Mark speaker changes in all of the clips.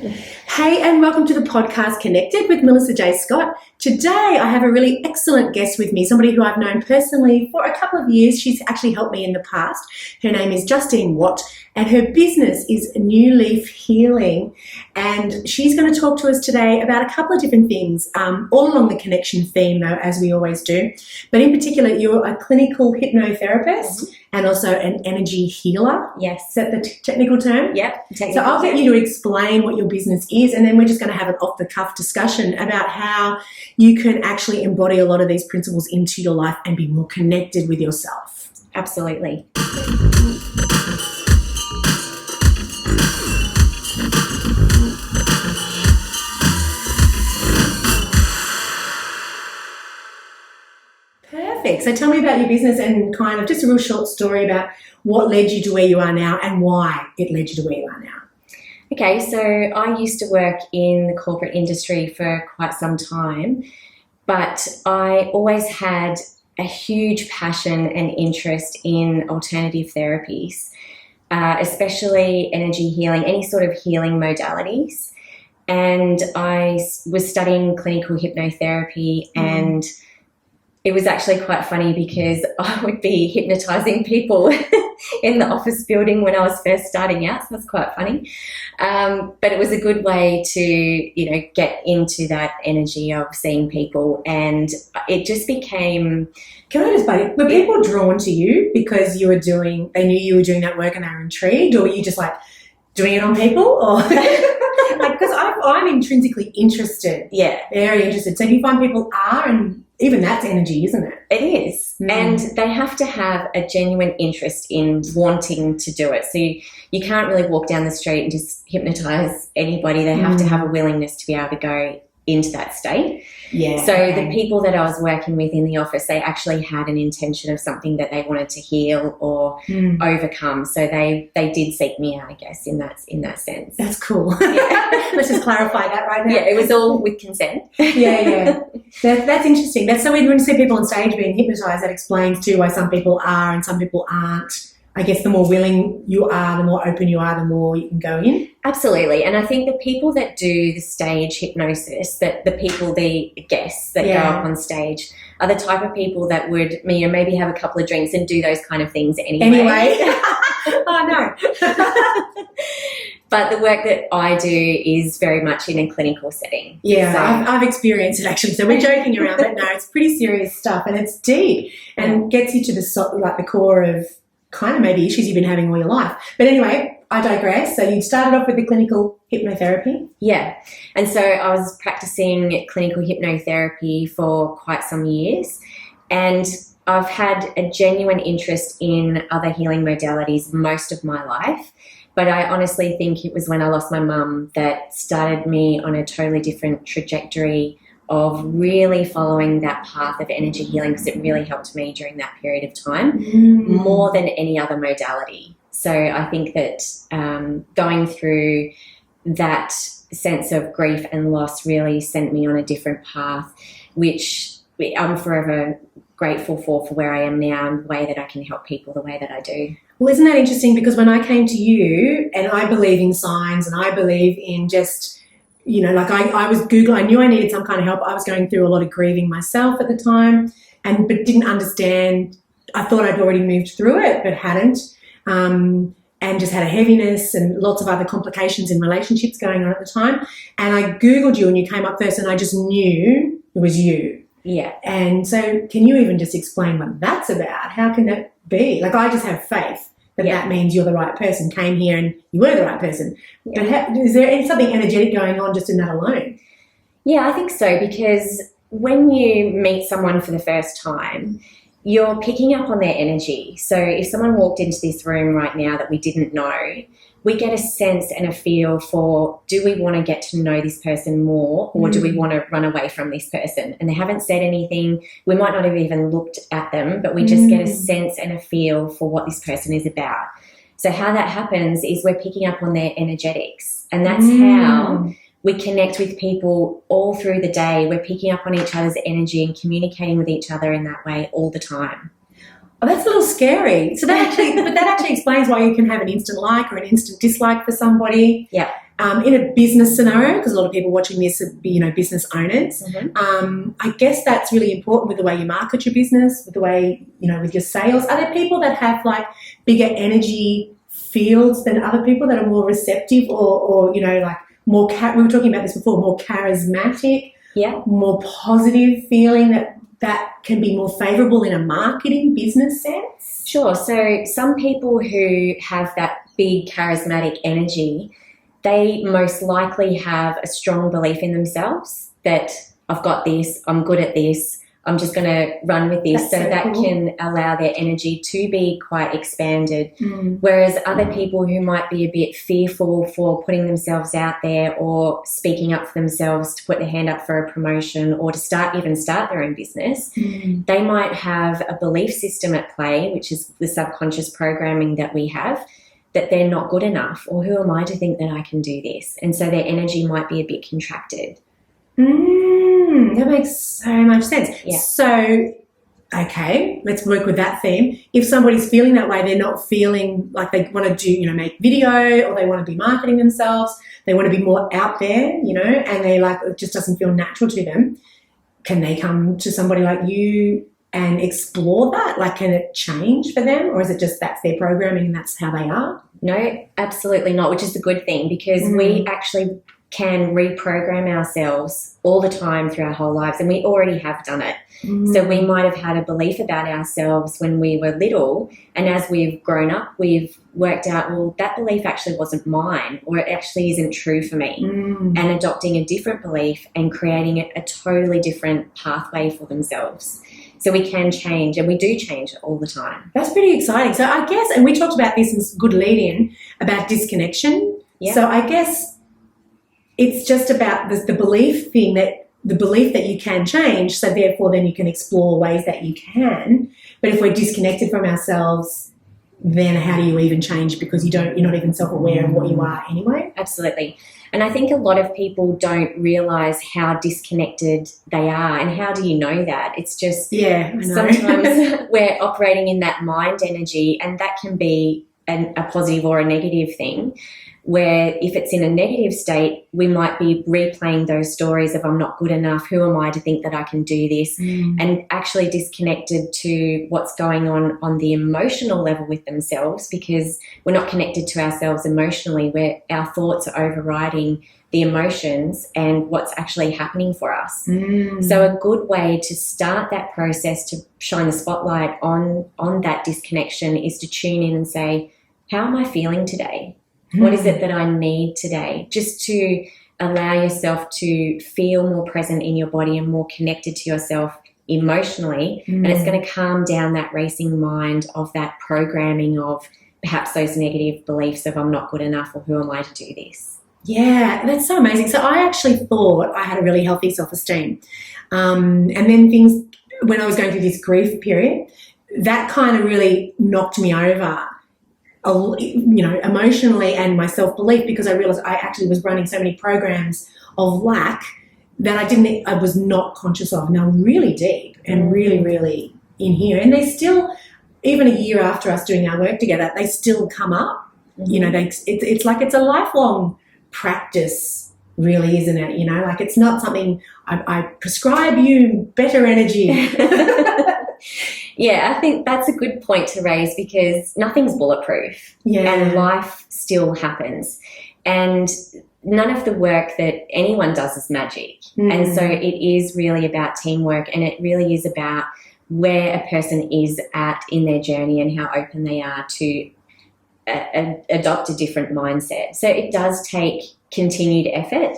Speaker 1: Hey, and welcome to the podcast Connected with Melissa J. Scott. Today I have a really excellent guest with me, somebody who I've known personally for a couple of years. She's actually helped me in the past. Her name is Justine Watt, and her business is New Leaf Healing. And she's going to talk to us today about a couple of different things, all along the connection theme, though, as we always do. But in particular, you're a clinical hypnotherapist and also an energy healer.
Speaker 2: Yes.
Speaker 1: Is that the technical term?
Speaker 2: Yep.
Speaker 1: So I'll get you to explain what your business is, and then we're just going to have an off-the-cuff discussion about how you can actually embody a lot of these principles into your life and be more connected with yourself.
Speaker 2: Absolutely.
Speaker 1: Perfect. So tell me about your business and kind of just a real short story about what led you to where you are now and why it led you to where you are now.
Speaker 2: Okay, so I used to work in the corporate industry for quite some time, but I always had a huge passion and interest in alternative therapies, especially energy healing, any sort of healing modalities. And I was studying clinical hypnotherapy, and it was actually quite funny because I would be hypnotising people in the office building when I was first starting out, so that's quite funny. But it was a good way to, get into that energy of seeing people, and it just became...
Speaker 1: Can I just say, were people drawn to you because they knew you were doing that work and they were intrigued, or were you just like doing it on people? Or because I'm intrinsically interested.
Speaker 2: Yeah.
Speaker 1: Very interested. So do you find people are, and even that's energy, isn't it?
Speaker 2: It is. And they have to have a genuine interest in wanting to do it. So you can't really walk down the street and just hypnotise anybody. They have to have a willingness to be able to go into that state.
Speaker 1: Yeah.
Speaker 2: So the people that I was working with in the office, they actually had an intention of something that they wanted to heal or overcome. So they did seek me out, I guess, in that sense.
Speaker 1: That's cool. Yeah. Let's just clarify that right now.
Speaker 2: Yeah, it was all with consent.
Speaker 1: Yeah. That's interesting. That's so when you see people on stage being hypnotised, that explains too why some people are and some people aren't. I guess the more willing you are, the more open you are, the more you can go in.
Speaker 2: Absolutely. And I think the people that do the stage hypnosis, the guests that go up on stage, are the type of people that would maybe have a couple of drinks and do those kind of things anyway.
Speaker 1: Oh, no.
Speaker 2: But the work that I do is very much in a clinical setting.
Speaker 1: Yeah, so. I've experienced it actually. So we're joking around, but no, it's pretty serious stuff, and it's deep and gets you to the core of kind of maybe issues you've been having all your life. But anyway, I digress. So you started off with the clinical hypnotherapy?
Speaker 2: Yeah. And so I was practicing clinical hypnotherapy for quite some years, and I've had a genuine interest in other healing modalities most of my life. But I honestly think it was when I lost my mum that started me on a totally different trajectory of really following that path of energy healing, because it really helped me during that period of time more than any other modality. So I think that going through that sense of grief and loss really sent me on a different path, which I'm forever grateful for where I am now and the way that I can help people the way that I do.
Speaker 1: Well, isn't that interesting? Because when I came to you, and I believe in signs and I believe in just... I was Googling, I knew I needed some kind of help. I was going through a lot of grieving myself at the time, but didn't understand. I thought I'd already moved through it, but hadn't, and just had a heaviness and lots of other complications in relationships going on at the time. And I Googled you and you came up first, and I just knew it was you.
Speaker 2: Yeah.
Speaker 1: And so can you even just explain what that's about? How can that be? I just have faith that means you're the right person, came here and you were the right person. Yeah. But is there something energetic going on just in that alone?
Speaker 2: Yeah, I think so, because when you meet someone for the first time, you're picking up on their energy. So if someone walked into this room right now that we didn't know, we get a sense and a feel for, do we want to get to know this person more, or do we want to run away from this person? And they haven't said anything. We might not have even looked at them, but we just get a sense and a feel for what this person is about. So how that happens is we're picking up on their energetics, and that's how we connect with people all through the day. We're picking up on each other's energy and communicating with each other in that way all the time.
Speaker 1: Oh, that's a little scary. So that actually explains why you can have an instant like or an instant dislike for somebody.
Speaker 2: Yeah.
Speaker 1: in a business scenario, because a lot of people watching this are, business owners, I guess that's really important with the way you market your business, with the way, with your sales. Are there people that have like bigger energy fields than other people that are more receptive or like more, we were talking about this before, more charismatic, more positive feeling that can be more favourable in a marketing business sense?
Speaker 2: Sure. So some people who have that big charismatic energy, they most likely have a strong belief in themselves that I've got this, I'm good at this, I'm just going to run with this. So that cool. Can allow their energy to be quite expanded. Whereas other people who might be a bit fearful for putting themselves out there or speaking up for themselves to put their hand up for a promotion or to start their own business, they might have a belief system at play, which is the subconscious programming that we have, that they're not good enough, or who am I to think that I can do this? And so their energy might be a bit contracted.
Speaker 1: That makes so much sense.
Speaker 2: Yeah.
Speaker 1: So, okay, let's work with that theme. If somebody's feeling that way, they're not feeling like they want to do, make video, or they want to be marketing themselves, they want to be more out there, and they like, it just doesn't feel natural to them. Can they come to somebody like you and explore that? Like, can it change for them, or is it just that's their programming and that's how they are?
Speaker 2: No, absolutely not, which is the good thing, because we actually can reprogram ourselves all the time through our whole lives, and we already have done it. So we might have had a belief about ourselves when we were little, and as we've grown up, we've worked out, well, that belief actually wasn't mine, or it actually isn't true for me, and adopting a different belief and creating a totally different pathway for themselves. So we can change, and we do change all the time.
Speaker 1: That's pretty exciting. So I guess, and we talked about this in good lead-in about disconnection.
Speaker 2: Yeah.
Speaker 1: So I guess it's just about the belief thing, that the belief that you can change, so therefore then you can explore ways that you can. But if we're disconnected from ourselves, then how do you even change, because you're not even self-aware of what you are anyway?
Speaker 2: Absolutely. And I think a lot of people don't realise how disconnected they are. And how do you know that? It's just sometimes we're operating in that mind energy, and that can be a positive or a negative thing, where if it's in a negative state, we might be replaying those stories of I'm not good enough, who am I to think that I can do this, and actually disconnected to what's going on the emotional level with themselves, because we're not connected to ourselves emotionally, where our thoughts are overriding the emotions and what's actually happening for us. So a good way to start that process to shine the spotlight on that disconnection is to tune in and say, how am I feeling today? What is it that I need today? Just to allow yourself to feel more present in your body and more connected to yourself emotionally. And it's going to calm down that racing mind of that programming of perhaps those negative beliefs of I'm not good enough, or who am I to do this?
Speaker 1: Yeah, that's so amazing. So I actually thought I had a really healthy self-esteem. And then things, when I was going through this grief period, that kind of really knocked me over, emotionally, and my self-belief, because I realized I actually was running so many programs of lack that I was not conscious of. Now, really deep and really, really in here. And they still, even a year after us doing our work together, they still come up. It's like it's a lifelong practice, really, isn't it? Like it's not something I prescribe you better energy.
Speaker 2: Yeah, I think that's a good point to raise, because nothing's bulletproof, and life still happens, and none of the work that anyone does is magic. And so it is really about teamwork, and it really is about where a person is at in their journey and how open they are to adopt a different mindset. So it does take continued effort.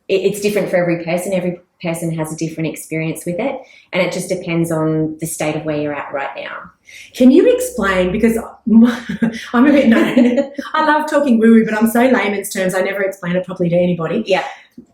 Speaker 2: It's different for every person. Every person has a different experience with it, and it just depends on the state of where you're at right now.
Speaker 1: Can you explain, because I'm a bit I love talking woo-woo, but I'm so layman's terms, I never explain it properly to anybody.
Speaker 2: Yeah.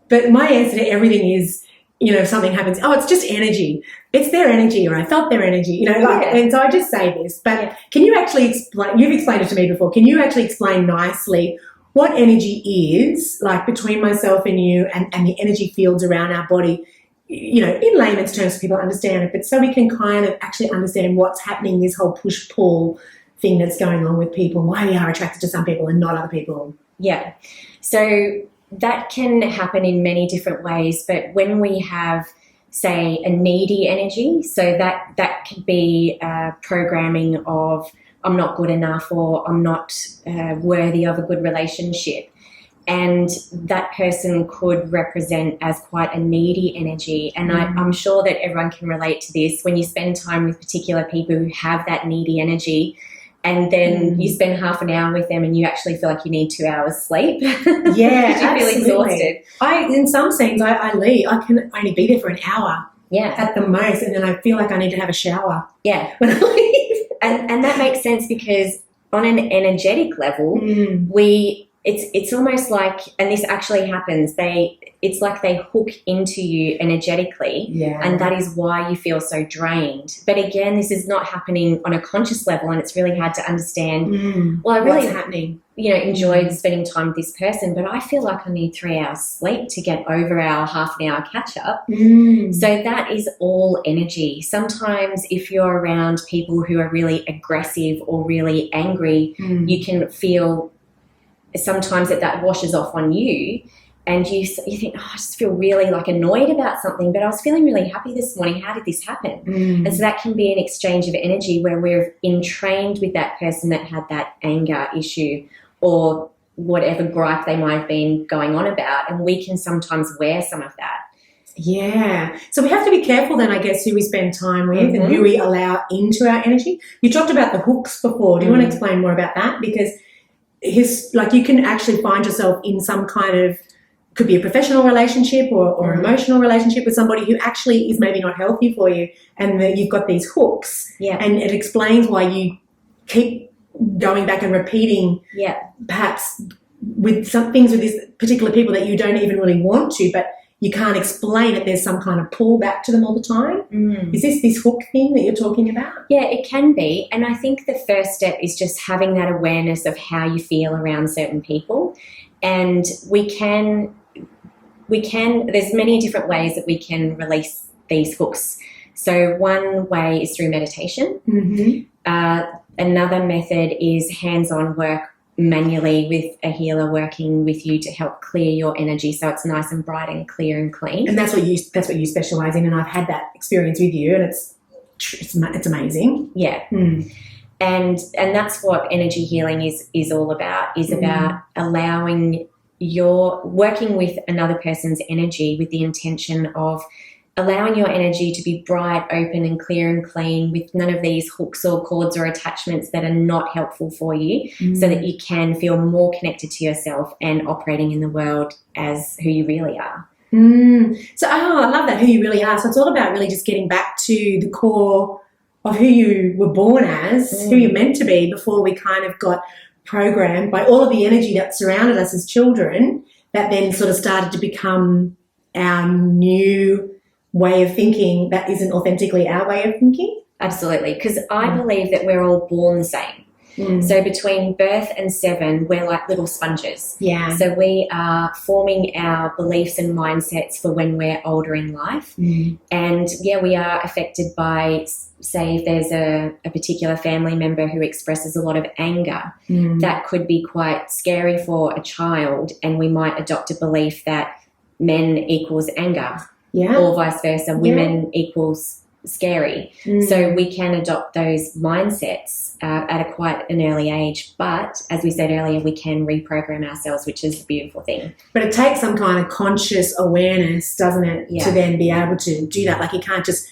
Speaker 1: But my answer to everything is, if something happens, it's just energy. It's their energy, or I felt their energy, and so I just say this. But can you actually explain, you've explained it to me before, can you actually explain nicely what energy is, like between myself and you, and the energy fields around our body, in layman's terms so people understand it, but so we can kind of actually understand what's happening, this whole push-pull thing that's going on with people, why we are attracted to some people and not other people?
Speaker 2: Yeah. So that can happen in many different ways, but when we have, say, a needy energy, so that could be programming of I'm not good enough, or I'm not worthy of a good relationship. And that person could represent as quite a needy energy. And I'm sure that everyone can relate to this. When you spend time with particular people who have that needy energy, and then you spend half an hour with them and you actually feel like you need 2 hours sleep.
Speaker 1: Yeah,
Speaker 2: you feel exhausted.
Speaker 1: In some scenes, I leave. I can only be there for an hour at the most, and then I feel like I need to have a shower.
Speaker 2: Yeah.
Speaker 1: When I leave.
Speaker 2: And that makes sense, because on an energetic level, it's almost like, and this actually happens, it's like they hook into you energetically, and that is why you feel so drained. But again, this is not happening on a conscious level, and it's really hard to understand. Well, I really
Speaker 1: what's happening?
Speaker 2: Enjoyed spending time with this person, but I feel like I need 3 hours sleep to get over our half an hour catch up. So that is all energy. Sometimes if you're around people who are really aggressive or really angry, you can feel sometimes that washes off on you, and you think, I just feel really like annoyed about something, but I was feeling really happy this morning. How did this happen? And so that can be an exchange of energy where we're entrained with that person that had that anger issue or whatever gripe they might have been going on about, and we can sometimes wear some of that.
Speaker 1: Yeah. So we have to be careful then, I guess, who we spend time with and who we allow into our energy. You talked about the hooks before. Do you want to explain more about that? Because you can actually find yourself in some kind of, could be a professional relationship or an emotional relationship with somebody who actually is maybe not healthy for you, and that you've got these hooks, and it explains why you keep going back and repeating perhaps with some things with these particular people that you don't even really want to, but you can't explain it. There's some kind of pull back to them all the time. Is this hook thing that you're talking about?
Speaker 2: Yeah, it can be. And I think the first step is just having that awareness of how you feel around certain people. And there's many different ways that we can release these hooks. So one way is through meditation. Another method is hands-on work manually with a healer working with you to help clear your energy so it's nice and bright and clear and clean.
Speaker 1: And that's what you specialize in, and I've had that experience with you, and it's amazing.
Speaker 2: Yeah. And that's what energy healing is all about, about allowing working with another person's energy with the intention of allowing your energy to be bright, open and clear and clean, with none of these hooks or cords or attachments that are not helpful for you, so that you can feel more connected to yourself and operating in the world as who you really are.
Speaker 1: So, I love that, who you really are. So it's all about really just getting back to the core of who you were born as, who you're meant to be, before we kind of got programmed by all of the energy that surrounded us as children, that then sort of started to become our new way of thinking that isn't authentically our way of thinking.
Speaker 2: Absolutely, because I believe that we're all born the same. So between birth and 7, we're like little sponges.
Speaker 1: Yeah.
Speaker 2: So we are forming our beliefs and mindsets for when we're older in life. And we are affected by, say, if there's a particular family member who expresses a lot of anger, that could be quite scary for a child, and we might adopt a belief that men equals anger. Or vice versa, women equals scary. So we can adopt those mindsets at a quite an early age. But as we said earlier, we can reprogram ourselves, which is a beautiful thing.
Speaker 1: But it takes some kind of conscious awareness, doesn't it, to then be able to do that. Like you don't just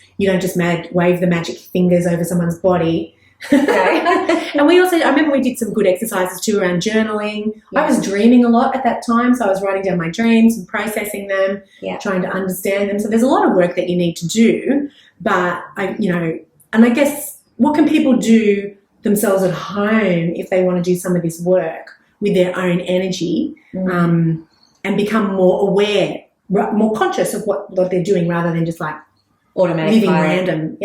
Speaker 1: wave the magic fingers over someone's body. And I remember we did some good exercises too around journaling. I was dreaming a lot at that time, so I was writing down my dreams and processing them, trying to understand them. So there's a lot of work that you need to do, but I guess, what can people do themselves at home if they want to do some of this work with their own energy, and become more aware, more conscious of what they're doing, rather than just like
Speaker 2: automatic
Speaker 1: living random.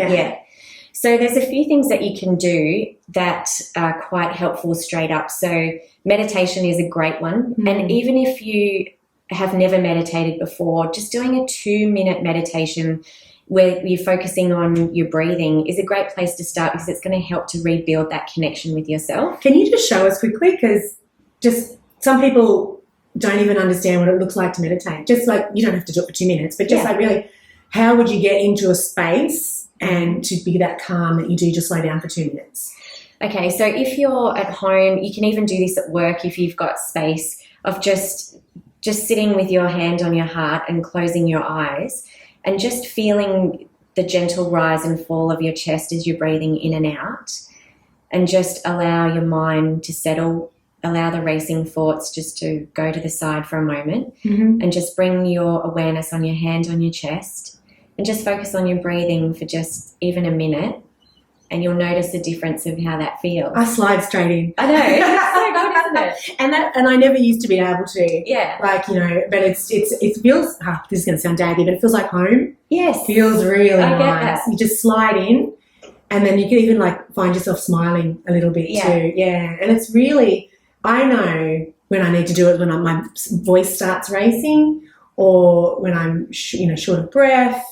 Speaker 2: So there's a few things that you can do that are quite helpful straight up. So meditation is a great one. And even if you have never meditated before, just doing a 2-minute meditation where you're focusing on your breathing is a great place to start, because it's going to help to rebuild that connection with yourself.
Speaker 1: Can you just show us quickly? Because just some people don't even understand what it looks like to meditate. Just like, you don't have to do it for 2 minutes, but just like really, how would you get into a space and to be that calm that you do just slow down for 2 minutes?
Speaker 2: Okay, so if you're at home, you can even do this at work if you've got space of just sitting with your hand on your heart and closing your eyes and just feeling the gentle rise and fall of your chest as you're breathing in and out, and just allow your mind to settle, allow the racing thoughts just to go to the side for a moment, and just bring your awareness on your hand on your chest and just focus on your breathing for just even a minute, and you'll notice the difference of how that feels.
Speaker 1: I slide straight in.
Speaker 2: I know. It's so good, isn't it?
Speaker 1: And I never used to be able to.
Speaker 2: Yeah.
Speaker 1: Like, you know, but it feels, this is going to sound daggy, but it feels like home.
Speaker 2: Yes.
Speaker 1: It feels really
Speaker 2: I
Speaker 1: nice.
Speaker 2: get that.
Speaker 1: You just slide in, and then you can even like find yourself smiling a little bit too. Yeah. And it's really, I know when I need to do it when my voice starts racing, or when I'm short of breath,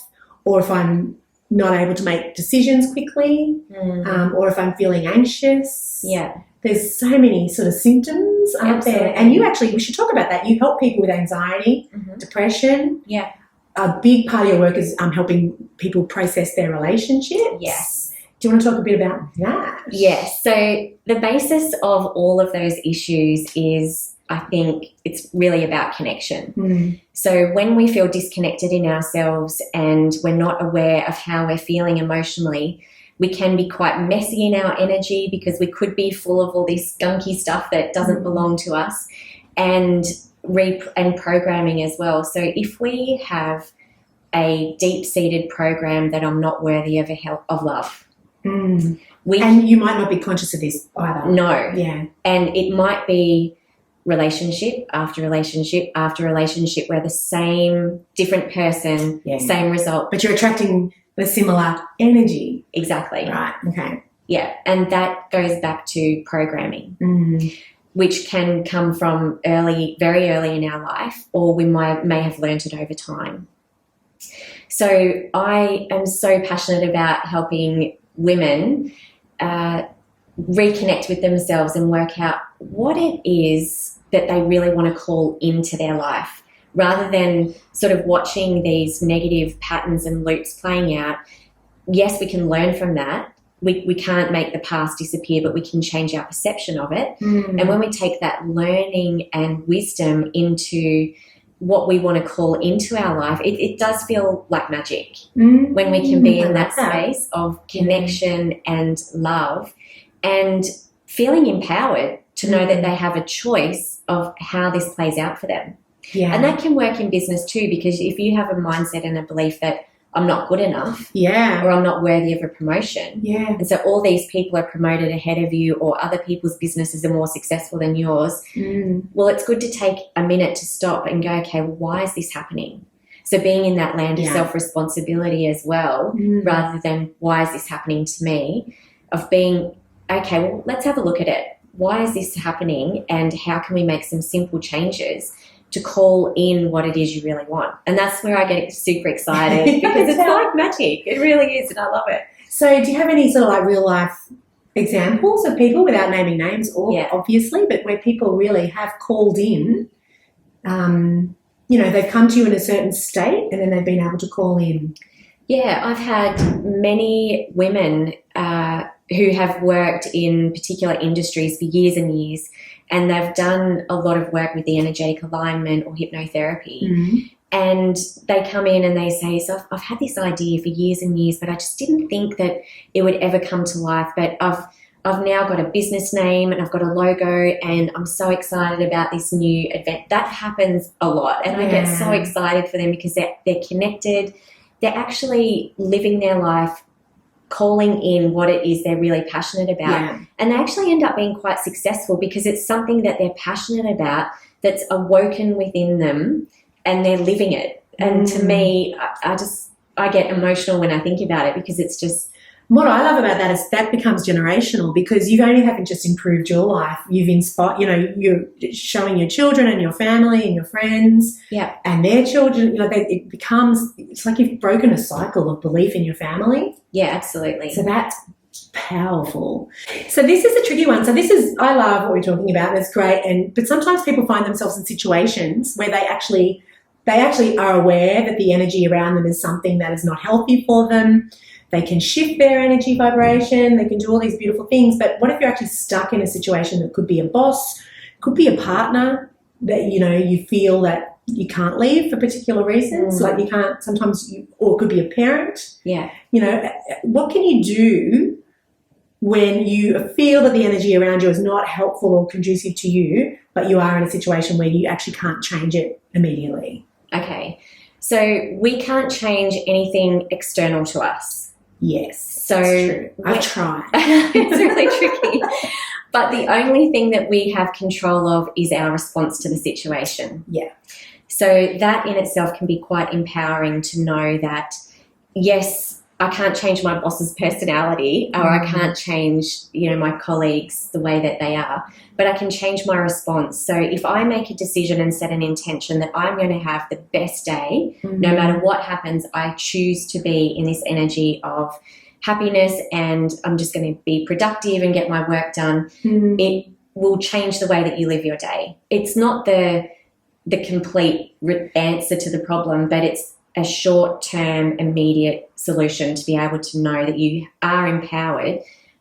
Speaker 1: or if I'm not able to make decisions quickly, or if I'm feeling anxious.
Speaker 2: Yeah.
Speaker 1: There's so many sort of symptoms out there. And we should talk about that. You help people with anxiety, depression.
Speaker 2: Yeah.
Speaker 1: A big part of your work is helping people process their relationships.
Speaker 2: Yes.
Speaker 1: Do you want to talk a bit about that?
Speaker 2: Yes. So the basis of all of those issues is, I think, it's really about connection. So when we feel disconnected in ourselves and we're not aware of how we're feeling emotionally, we can be quite messy in our energy because we could be full of all this gunky stuff that doesn't belong to us, and programming as well. So if we have a deep-seated program that I'm not worthy of love,
Speaker 1: and you might not be conscious of this either.
Speaker 2: No.
Speaker 1: Yeah.
Speaker 2: And it might be relationship after relationship after relationship where the same different person, same result.
Speaker 1: But you're attracting the similar energy.
Speaker 2: Exactly.
Speaker 1: Right. Okay.
Speaker 2: Yeah. And that goes back to programming, which can come from very early in our life, or we may have learnt it over time. So I am so passionate about helping women reconnect with themselves and work out what it is that they really want to call into their life, rather than sort of watching these negative patterns and loops playing out. Yes, we can learn from that. We can't make the past disappear, but we can change our perception of it. And when we take that learning and wisdom into what we want to call into our life, it does feel like magic when we can be in that space of connection and love, and feeling empowered to know that they have a choice of how this plays out for them. Yeah. And that can work in business too, because if you have a mindset and a belief that I'm not good enough, or I'm not worthy of a promotion, and so all these people are promoted ahead of you, or other people's businesses are more successful than yours, well, it's good to take a minute to stop and go, okay, well, why is this happening? So being in that land of self-responsibility as well, rather than why is this happening to me, of being, okay, well, let's have a look at it. Why is this happening, and how can we make some simple changes to call in what it is you really want? And that's where I get super excited because it's like magic. It really is, and I love it. So
Speaker 1: do you have any sort of like real life examples of people, without naming names obviously, but where people really have called in, they've come to you in a certain state and then they've been able to call in?
Speaker 2: Yeah, I've had many women who have worked in particular industries for years and years, and they've done a lot of work with the energetic alignment or hypnotherapy. And they come in and they say, so I've had this idea for years and years, but I just didn't think that it would ever come to life. But I've now got a business name and I've got a logo, and I'm so excited about this new event. That happens a lot, and I get so excited for them because they're connected. They're actually living their life, calling in what it is they're really passionate about. And they actually end up being quite successful because it's something that they're passionate about that's awoken within them, and they're living it. And to me, I get emotional when I think about it, because it's just...
Speaker 1: What I love about that is that becomes generational, because you only haven't just improved your life. You've inspired, you're showing your children and your family and your friends and their children, it's like you've broken a cycle of belief in your family.
Speaker 2: Yeah, absolutely.
Speaker 1: So that's powerful. So this is a tricky one. So I love what we're talking about, and it's great. But sometimes people find themselves in situations where they actually are aware that the energy around them is something that is not healthy for them. They can shift their energy vibration. They can do all these beautiful things. But what if you're actually stuck in a situation that could be a boss, could be a partner that, you feel that you can't leave for particular reasons, like you can't sometimes, or it could be a parent.
Speaker 2: Yeah.
Speaker 1: What can you do when you feel that the energy around you is not helpful or conducive to you, but you are in a situation where you actually can't change it immediately?
Speaker 2: Okay. So we can't change anything external to us.
Speaker 1: Yes.
Speaker 2: So
Speaker 1: that's true. I've tried.
Speaker 2: It's really tricky. But the only thing that we have control of is our response to the situation.
Speaker 1: Yeah.
Speaker 2: So that in itself can be quite empowering to know that, yes, I can't change my boss's personality, or I can't change, my colleagues the way that they are, but I can change my response. So if I make a decision and set an intention that I'm going to have the best day, no matter what happens, I choose to be in this energy of happiness and I'm just going to be productive and get my work done, it will change the way that you live your day. It's not the complete answer to the problem, but it's a short-term, immediate solution to be able to know that you are empowered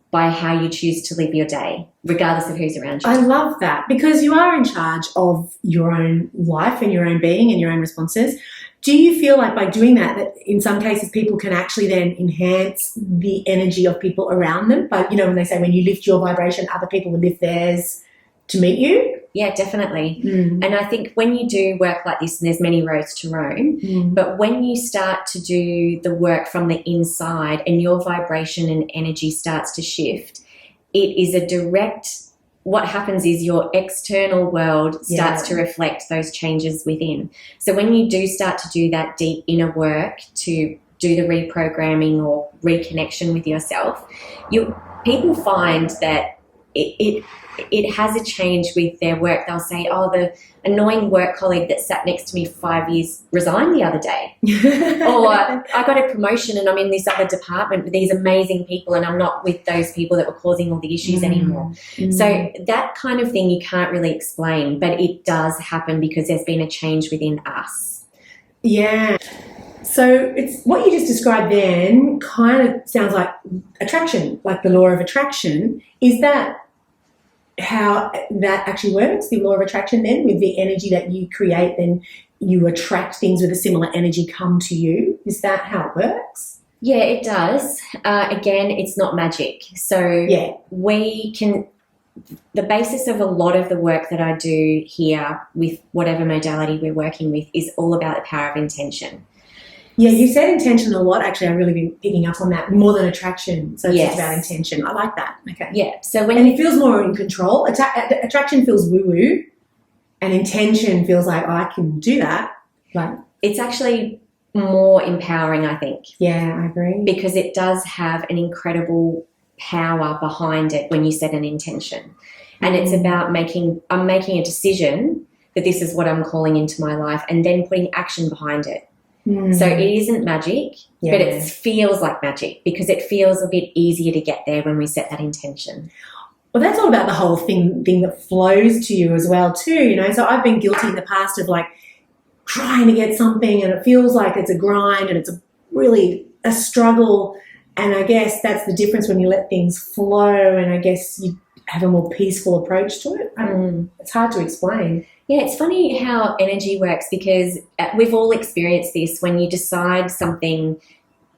Speaker 2: by how you choose to live your day, regardless of who's around you.
Speaker 1: I love that, because you are in charge of your own life and your own being and your own responses. Do you feel like by doing that in some cases people can actually then enhance the energy of people around them? But, when they say when you lift your vibration, other people will lift theirs to meet you?
Speaker 2: Yeah, definitely. And I think when you do work like this, and there's many roads to Rome, but when you start to do the work from the inside and your vibration and energy starts to shift, it is a direct, what happens is your external world starts to reflect those changes within. So when you do start to do that deep inner work to do the reprogramming or reconnection with yourself, people find that it has a change with their work. They'll say, oh, the annoying work colleague that sat next to me for 5 years resigned the other day. Or I got a promotion and I'm in this other department with these amazing people and I'm not with those people that were causing all the issues anymore. So that kind of thing you can't really explain, but it does happen because there's been a change within us.
Speaker 1: Yeah. So it's what you just described then kind of sounds like attraction, like the law of attraction. Is that how that actually works, the law of attraction then, with the energy that you create, then you attract things with a similar energy come to you? Is that how it works?
Speaker 2: Yeah, it does. Again, it's not magic. So we can, the basis of a lot of the work that I do here with whatever modality we're working with is all about the power of intention.
Speaker 1: Yeah, you said intention a lot. Actually, I've really been picking up on that more than attraction. So it's just about intention. I like that. Okay.
Speaker 2: Yeah. So
Speaker 1: it feels more in control. Attraction feels woo-woo, and intention feels like, oh, I can do that. Like,
Speaker 2: it's actually more empowering, I think.
Speaker 1: Yeah, I agree.
Speaker 2: Because it does have an incredible power behind it when you set an intention. And it's about I'm making a decision that this is what I'm calling into my life and then putting action behind it. So it isn't magic, but it feels like magic because it feels a bit easier to get there when we set that intention.
Speaker 1: Well, that's all about the whole thing that flows to you as well too, So I've been guilty in the past of like trying to get something and it feels like it's a grind and it's really a struggle. And I guess that's the difference when you let things flow, and I guess you have a more peaceful approach to it. It's hard to explain.
Speaker 2: Yeah, it's funny how energy works because we've all experienced this when you decide something,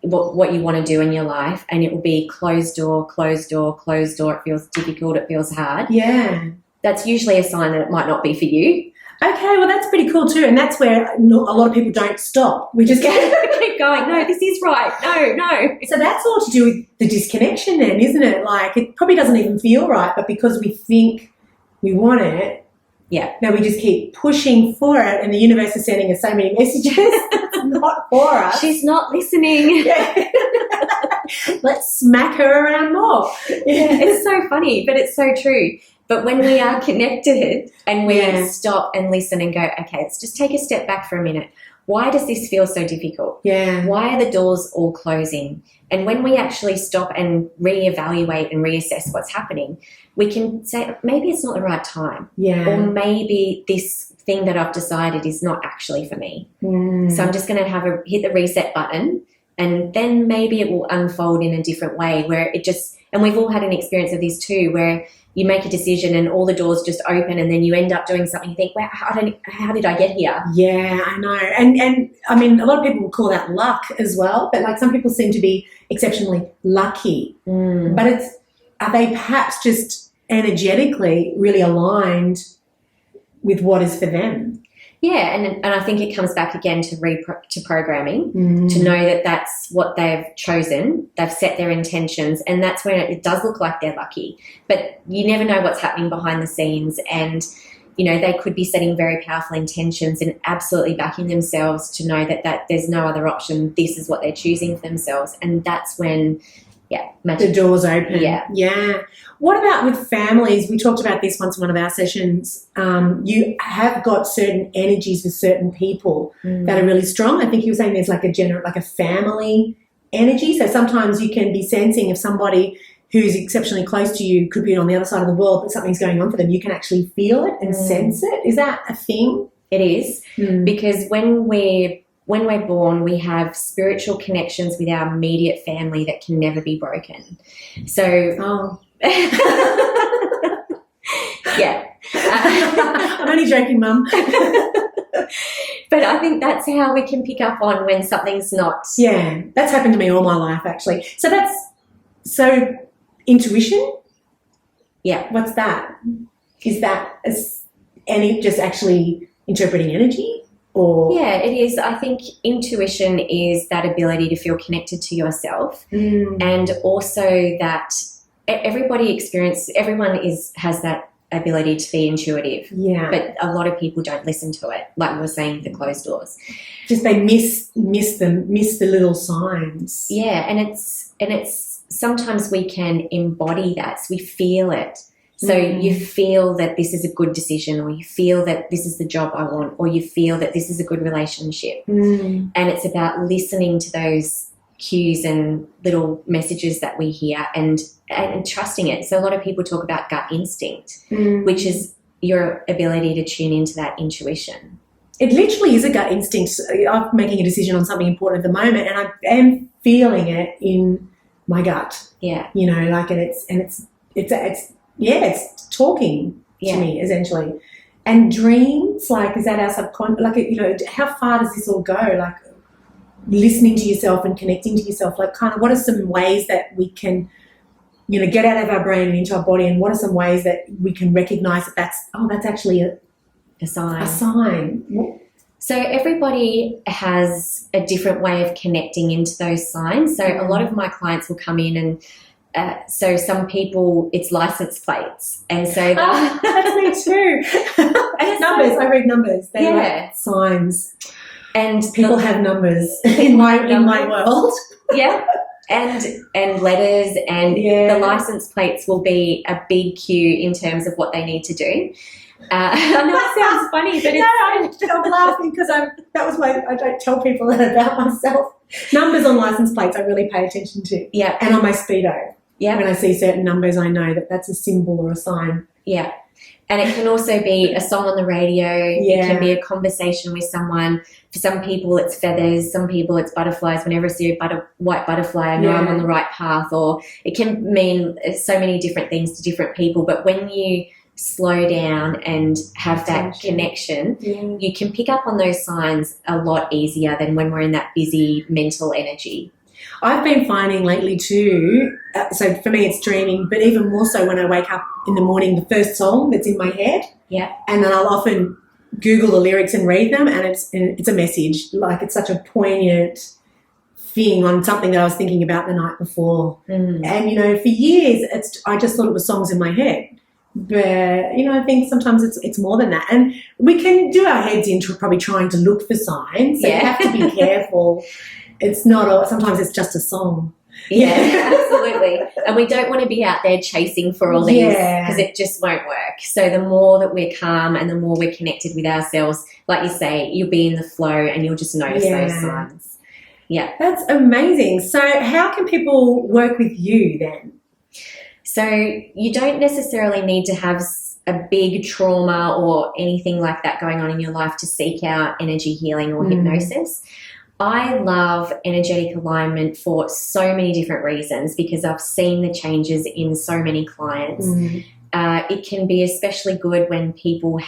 Speaker 2: what you want to do in your life, and it will be closed door, closed door, closed door. It feels difficult. It feels hard.
Speaker 1: Yeah.
Speaker 2: That's usually a sign that it might not be for you.
Speaker 1: Okay, well, that's pretty cool too. And that's where a lot of people don't stop. We just
Speaker 2: keep going. No, this is right. No.
Speaker 1: So that's all to do with the disconnection then, isn't it? Like it probably doesn't even feel right, but because we think we want it, now we just keep pushing for it, and the universe is sending us so many messages. It's not for us.
Speaker 2: She's not listening.
Speaker 1: Let's smack her around more.
Speaker 2: It's so funny, but it's so true. But when we are connected and we stop and listen and go, okay, let's just take a step back for a minute. Why does this feel so difficult?
Speaker 1: Yeah.
Speaker 2: Why are the doors all closing? And when we actually stop and reevaluate and reassess what's happening, we can say, maybe it's not the right time.
Speaker 1: Yeah.
Speaker 2: Or maybe this thing that I've decided is not actually for me. So I'm just going to hit the reset button, and then maybe it will unfold in a different way where it just, and we've all had an experience of this too, where you make a decision and all the doors just open, and then you end up doing something. You think, wow, how did I get here?
Speaker 1: Yeah, I know. And I mean, a lot of people will call that luck as well, but like some people seem to be exceptionally lucky. But are they perhaps just energetically really aligned with what is for them?
Speaker 2: Yeah, and I think it comes back again to programming, to know that that's what they've chosen. They've set their intentions, and that's when it does look like they're lucky. But you never know what's happening behind the scenes, and, you know, they could be setting very powerful intentions and absolutely backing themselves to know that there's no other option. This is what they're choosing for themselves, and that's when, magic.
Speaker 1: The doors open.
Speaker 2: Yeah.
Speaker 1: What about with families? We talked about this once in one of our sessions. You have got certain energies with certain people that are really strong. I think you were saying there's like a family energy. So sometimes you can be sensing if somebody who's exceptionally close to you could be on the other side of the world, but something's going on for them. You can actually feel it and sense it. Is that a thing?
Speaker 2: It is, because when we're born, we have spiritual connections with our immediate family that can never be broken. So, yeah.
Speaker 1: I'm only joking, Mum.
Speaker 2: But I think that's how we can pick up on when something's not.
Speaker 1: Yeah, that's happened to me all my life, actually. So intuition?
Speaker 2: Yeah.
Speaker 1: What's that? Is that just actually interpreting energy? Or
Speaker 2: yeah, it is. I think intuition is that ability to feel connected to yourself, and also that everyone has that ability to be intuitive.
Speaker 1: Yeah.
Speaker 2: But a lot of people don't listen to it, like we were saying, the closed doors.
Speaker 1: Just they miss the little signs.
Speaker 2: Yeah, and it's sometimes we can embody that, so we feel it. So you feel that this is a good decision, or you feel that this is the job I want, or you feel that this is a good relationship. And it's about listening to those cues and little messages that we hear and trusting it. So a lot of people talk about gut instinct, which is your ability to tune into that intuition.
Speaker 1: It literally is a gut instinct. I'm making a decision on something important at the moment, and I am feeling it in my gut.
Speaker 2: Yeah.
Speaker 1: You know, like, it's talking to me, essentially. And dreams, like, is that our subconscious? Like, you know, how far does this all go? Like, listening to yourself and connecting to yourself, like, kind of what are some ways that we can, you know, get out of our brain and into our body, and what are some ways that we can recognize that that's actually a sign? A sign.
Speaker 2: So everybody has a different way of connecting into those signs. So a lot of my clients will come in and so some people, it's license plates. And so
Speaker 1: that's me too. Numbers. I read numbers. They're like signs.
Speaker 2: And
Speaker 1: people have numbers in my world.
Speaker 2: Yeah. And letters, and the license plates will be a big cue in terms of what they need to do. I know it sounds funny, but
Speaker 1: I'm laughing because I don't tell people that about myself. Numbers on license plates I really pay attention to.
Speaker 2: Yeah.
Speaker 1: And on my Speedo.
Speaker 2: Yeah.
Speaker 1: When I see certain numbers, I know that that's a symbol or a sign.
Speaker 2: Yeah. And it can also be a song on the radio.
Speaker 1: Yeah.
Speaker 2: It can be a conversation with someone. For some people, it's feathers. Some people, it's butterflies. Whenever I see a white butterfly, I know I'm on the right path. Or it can mean so many different things to different people. But when you slow down and have that connection, you can pick up on those signs a lot easier than when we're in that busy mental energy.
Speaker 1: I've been finding lately too, so for me it's dreaming, but even more so when I wake up in the morning, the first song that's in my head, and then I'll often Google the lyrics and read them, and it's a message. Like, it's such a poignant thing on something that I was thinking about the night before. And, you know, for years I just thought it was songs in my head. But, you know, I think sometimes it's more than that. And we can do our heads into probably trying to look for signs. So you have to be careful. It's not sometimes it's just a song.
Speaker 2: Yeah, absolutely. And we don't want to be out there chasing for all these because it just won't work. So the more that we're calm and the more we're connected with ourselves, like you say, you'll be in the flow and you'll just notice those signs. Yeah.
Speaker 1: That's amazing. So how can people work with you then?
Speaker 2: So you don't necessarily need to have a big trauma or anything like that going on in your life to seek out energy healing or hypnosis. I love energetic alignment for so many different reasons because I've seen the changes in so many clients. It can be especially good when people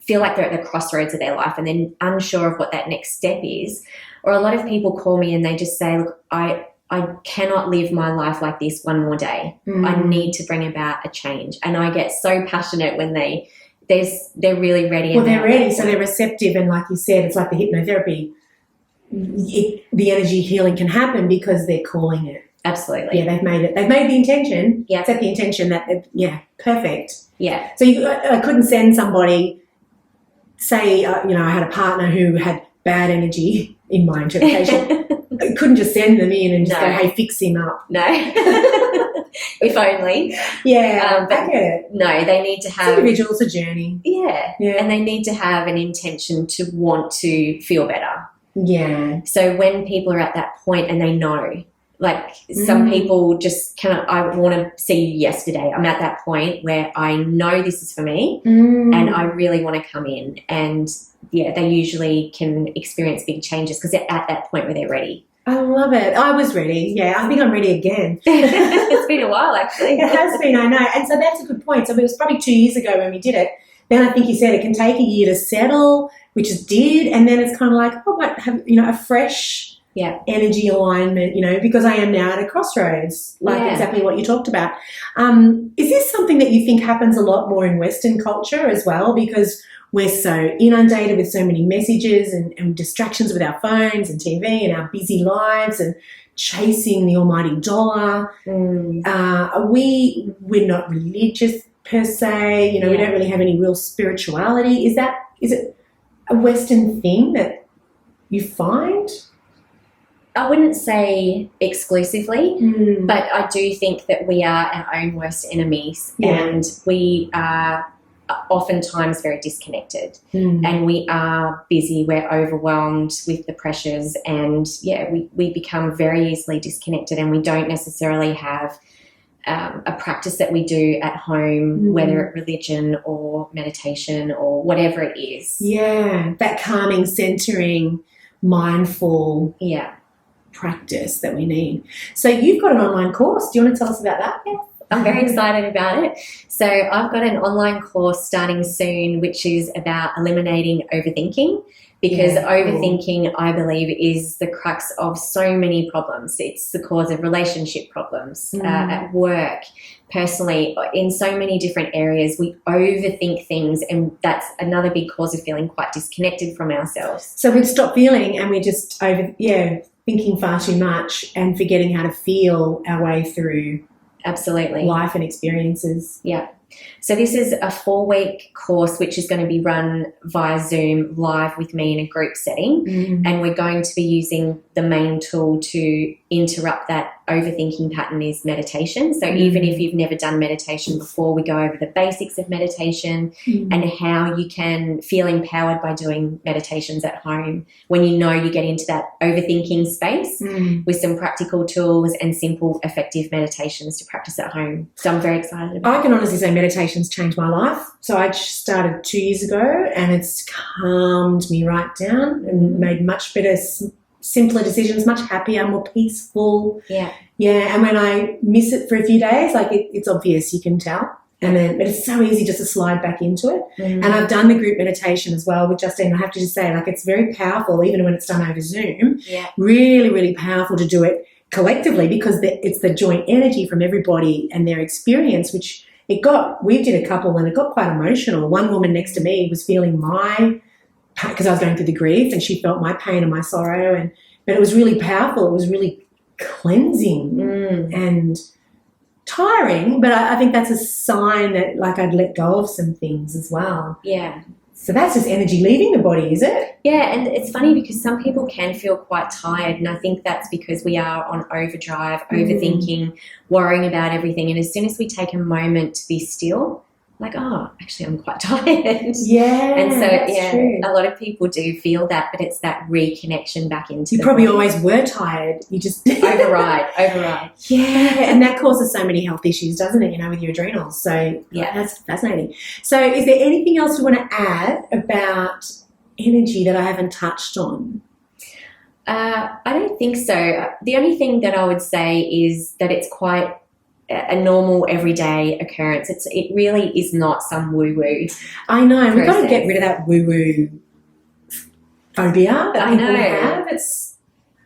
Speaker 2: feel like they're at the crossroads of their life and they're unsure of what that next step is. Or a lot of people call me and they just say, look, I cannot live my life like this one more day. I need to bring about a change. And I get so passionate when they're really ready.
Speaker 1: Well, they're ready, so they're receptive. And like you said, it's like the hypnotherapy. The energy healing can happen because they're calling it.
Speaker 2: Absolutely.
Speaker 1: Yeah, they've made it. They've made the intention.
Speaker 2: Yeah.
Speaker 1: Set the intention that, perfect.
Speaker 2: Yeah.
Speaker 1: So I couldn't send somebody, say, I had a partner who had bad energy in my interpretation. I couldn't just send them in and just go, hey, fix him up.
Speaker 2: No. If only.
Speaker 1: Yeah.
Speaker 2: But no, they need to have.
Speaker 1: It's individual, it's a journey.
Speaker 2: Yeah. And they need to have an intention to want to feel better.
Speaker 1: Yeah.
Speaker 2: So when people are at that point and they know, like some people just I want to see you yesterday. I'm at that point where I know this is for me and I really want to come in. And they usually can experience big changes because they're at that point where they're ready.
Speaker 1: I love it. I was ready. Yeah, I think I'm ready again.
Speaker 2: It's been a while, actually.
Speaker 1: It has been, I know. And so that's a good point. So it was probably 2 years ago when we did it. Then I think you said it can take a year to settle, which it did. And then it's kind of like, a fresh energy alignment, because I am now at a crossroads, exactly what you talked about. Is this something that you think happens a lot more in Western culture as well? Because we're so inundated with so many messages and distractions with our phones and TV and our busy lives and chasing the almighty dollar. We're not religious per se. We don't really have any real spirituality. Is it a Western thing that you find?
Speaker 2: I wouldn't say exclusively, but I do think that we are our own worst enemies and we are oftentimes very disconnected and we are busy, we're overwhelmed with the pressures and we become very easily disconnected and we don't necessarily have a practice that we do at home, whether it's religion or meditation or whatever it is. Yeah,
Speaker 1: that calming, centering, mindful practice that we need. So you've got an online course. Do you want to tell us about that?
Speaker 2: Yeah. I'm very excited about it. So I've got an online course starting soon, which is about eliminating overthinking because overthinking, I believe, is the crux of so many problems. It's the cause of relationship problems at work, personally, in so many different areas. We overthink things and that's another big cause of feeling quite disconnected from ourselves.
Speaker 1: So we stop feeling and we just thinking far too much and forgetting how to feel our way through life and experiences.
Speaker 2: Yeah. So this is a 4-week course which is going to be run via Zoom live with me in a group setting and we're going to be using the main tool to interrupt that overthinking pattern is meditation. So even if you've never done meditation before, we go over the basics of meditation and how you can feel empowered by doing meditations at home when you get into that overthinking space with some practical tools and simple effective meditations to practice at home. So I'm very excited about it.
Speaker 1: I can honestly say meditation's changed my life. So I started 2 years ago and it's calmed me right down and made much better, simpler decisions, much happier, more peaceful.
Speaker 2: Yeah.
Speaker 1: Yeah, and when I miss it for a few days, it's obvious, you can tell. But it's so easy just to slide back into it. And I've done the group meditation as well with Justine. I have to just say, it's very powerful, even when it's done over Zoom.
Speaker 2: Yeah.
Speaker 1: Really, really powerful to do it collectively because it's the joint energy from everybody and their experience, which we did a couple and it got quite emotional. One woman next to me was feeling because I was going through the grief and she felt my pain and my sorrow but it was really powerful. It was really cleansing and tiring, but I think that's a sign that I'd let go of some things as well.
Speaker 2: Yeah.
Speaker 1: So that's just energy leaving the body, is it?
Speaker 2: Yeah, and it's funny because some people can feel quite tired, and I think that's because we are on overdrive, overthinking, worrying about everything. And as soon as we take a moment to be still, like, oh, actually, I'm quite tired.
Speaker 1: Yeah,
Speaker 2: and so
Speaker 1: that's true.
Speaker 2: a lot of people do feel that, but it's that reconnection back into.
Speaker 1: You probably always were tired. You just
Speaker 2: override.
Speaker 1: Yeah, and that causes so many health issues, doesn't it? With your adrenals. So
Speaker 2: yeah,
Speaker 1: that's fascinating. So, is there anything else you want to add about energy that I haven't touched on?
Speaker 2: I don't think so. The only thing that I would say is that it's quite a normal everyday occurrence. It really is not some woo-woo.
Speaker 1: I know. We've got to get rid of that woo-woo phobia that people have.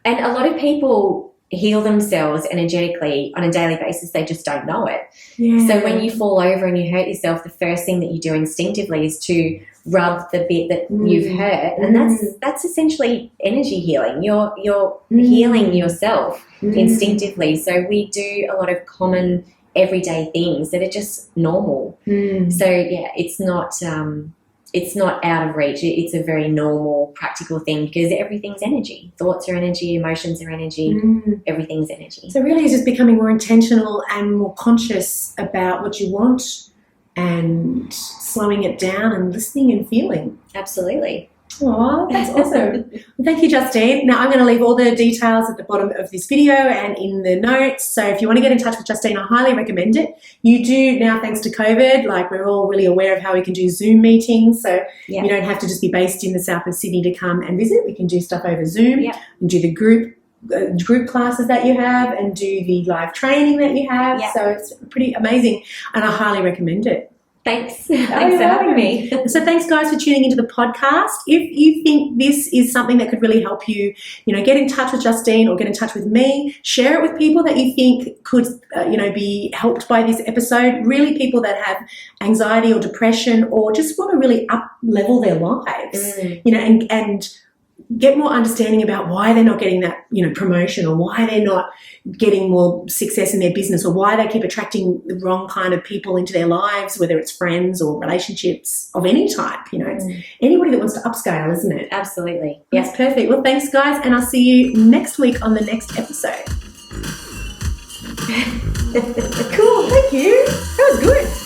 Speaker 2: And a lot of people heal themselves energetically on a daily basis. They just don't know it.
Speaker 1: Yeah.
Speaker 2: So when you fall over and you hurt yourself, the first thing that you do instinctively is to rub the bit that you've hurt, and that's essentially energy healing. You're healing yourself instinctively. So we do a lot of common everyday things that are just normal. So yeah, it's not out of reach. It's a very normal, practical thing because everything's energy. Thoughts are energy, emotions are energy, everything's energy.
Speaker 1: So really it's just becoming more intentional and more conscious about what you want and slowing it down and listening and feeling.
Speaker 2: Absolutely.
Speaker 1: Oh, that's awesome. Thank you, Justine. Now, I'm going to leave all the details at the bottom of this video and in the notes. So if you want to get in touch with Justine, I highly recommend it. You do now, thanks to COVID, we're all really aware of how we can do Zoom meetings. So you don't have to just be based in the south of Sydney to come and visit. We can do stuff over Zoom and do the group classes that you have and do the live training that you have. So it's pretty amazing and I highly recommend it.
Speaker 2: Thanks. Thanks for having me.
Speaker 1: So thanks, guys, for tuning into the podcast. If you think this is something that could really help you, get in touch with Justine or get in touch with me. Share it with people that you think could, be helped by this episode. Really, people that have anxiety or depression or just want to really up-level their lives, and get more understanding about why they're not getting that, promotion or why they're not getting more success in their business or why they keep attracting the wrong kind of people into their lives, whether it's friends or relationships of any type. It's anybody that wants to upscale, isn't it?
Speaker 2: Absolutely.
Speaker 1: Yes, perfect. Well, thanks, guys, and I'll see you next week on the next episode. Cool. Thank you. That was good.